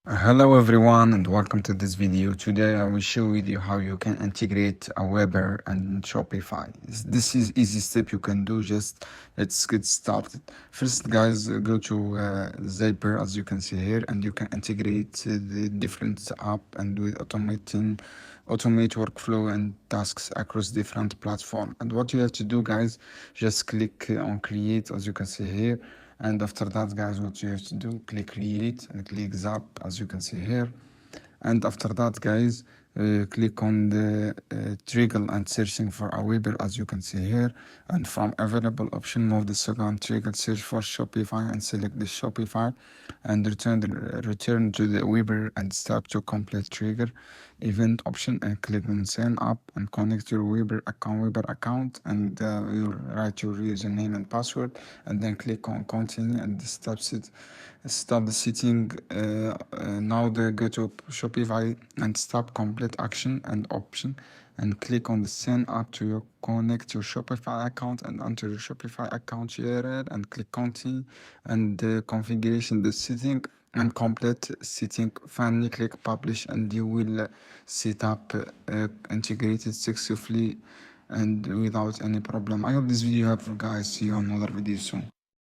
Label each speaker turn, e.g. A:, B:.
A: Hello everyone and welcome to this video. Today I will show with you how you can integrate AWeber and Shopify. This is easy step you can do. Just let's get started. First guys, go to Zapier as you can see here, and you can integrate the different app and do automate workflow and tasks across different platform. And what you have to do guys, just click on create as you can see here. And after that guys, what you have to do, click create and click zap as you can see here. And after that guys, click on the trigger and searching for AWeber as you can see here. And from available option, move the second trigger, search for Shopify and select the Shopify, and return to the AWeber and start to complete trigger event option, and click on sign up and connect your Weber account, and you write your username and password, and then click on continue and stop the setting. Now go to Shopify and stop complete action and option, and click on the sign up to your connect your Shopify account and enter your Shopify account URL and click continue, and configuration the setting and complete setting. Finally click publish and you will set up integrated successfully and without any problem. I hope this video helpful guys. See you on another video soon.